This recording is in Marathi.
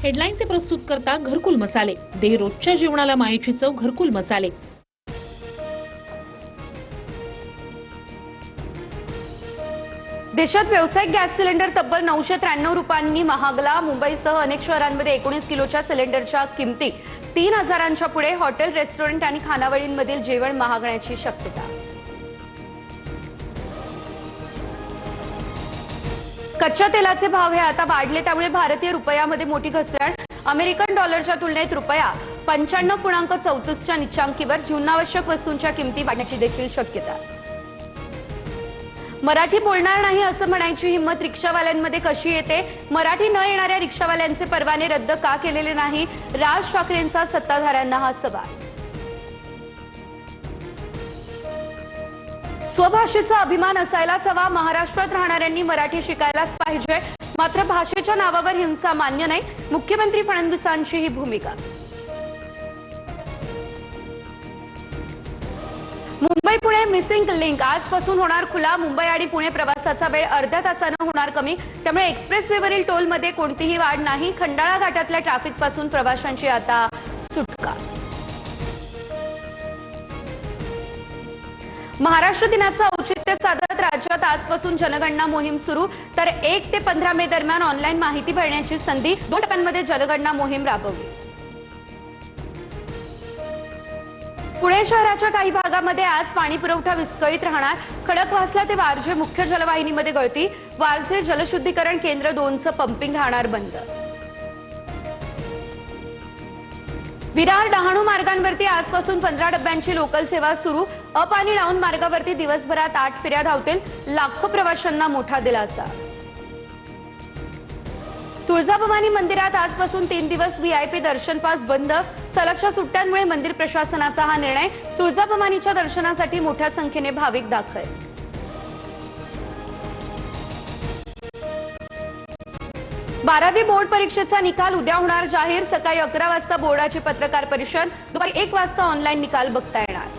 हेडलाईनचे प्रस्तुतकर्ता घरकुल मसाले. दे रोजच्या जेवणाला मायेची चव घरकुल मसाले. देशात व्यावसायिक गॅस सिलेंडर तब्बल 993 रुपयांनी महागला. मुंबईसह अनेक शहरांमध्ये 19 किलोच्या सिलेंडरच्या किमती 3000च्या पुढे. हॉटेल, रेस्टॉरंट आणि खानावळींमधील जेवण महागण्याची शक्यता. कच्च्या तेलाचे भाव हे आता वाढले, त्यामुळे भारतीय रुपयामध्ये मोठी घसरण. अमेरिकन डॉलरच्या तुलनेत रुपया 95.34च्या नीचांकीवर. जीवनावश्यक वस्तूंच्या किमती वाढण्याची देखील शक्यता. मराठी बोलणार नाही असं म्हणायची हिंमत रिक्षावाल्यांमध्ये कशी येते? मराठी न येणाऱ्या रिक्षावाल्यांचे परवाने रद्द का केलेले नाही? राज ठाकरेंचा सत्ताधाऱ्यांना हा सवाल. स्वभाषेचा अभिमान असायलाच हवा. महाराष्ट्रात राहणाऱ्यांनी मराठी शिकायलाच पाहिजे, मात्र भाषेच्या नावावर हिंसा मान्य नाही. मुख्यमंत्री फडणवीसांची ही भूमिका. मुंबई पुणे मिसिंग लिंक आजपासून होणार खुला. मुंबई आणि पुणे प्रवासाचा वेळ अर्ध्या तासानं होणार कमी, त्यामुळे एक्सप्रेसवेवरील टोलमध्ये कोणतीही वाढ नाही. खंडाळा घाटातल्या ट्रॅफिकपासून प्रवाशांची आता सुटका. महाराष्ट्र दिनाचं औचित्य साधत राज्यात आजपासून जनगणना मोहीम सुरू. तर 1 ते 15 मे दरम्यान ऑनलाईन माहिती भरण्याची संधी. 2 टप्प्यांमध्ये जनगणना मोहीम राबवली. पुणे शहराच्या काही भागामध्ये आज पाणी पुरवठा विस्कळीत राहणार. खडकवासला ते वारजे मुख्य जलवाहिनीमध्ये गळती. वारजे जलशुद्धीकरण केंद्र 2चं पंपिंग राहणार बंद. विरार डहाणू मार्गांवरती आजपासून 15 डब्यांची लोकल सेवा सुरू. अप आणि डाऊन मार्गावरती दिवसभरात 8 फेऱ्या धावतील. लाखो प्रवाशांना मोठा दिलासा. तुळजाभवानी मंदिरात आजपासून 3 दिवस व्हीआयपी दर्शन पास बंद. सलगच्या सुट्ट्यांमुळे मंदिर प्रशासनाचा हा निर्णय. तुळजाभवानीच्या दर्शनासाठी मोठ्या संख्येने भाविक दाखल. 12वी बोर्ड परीक्षेचा निकाल उद्या होणार जाहीर. सकाळी 11 वाजता बोर्डाची पत्रकार परिषद. दुपारी 1 वाजता ऑनलाईन निकाल बघता येणार.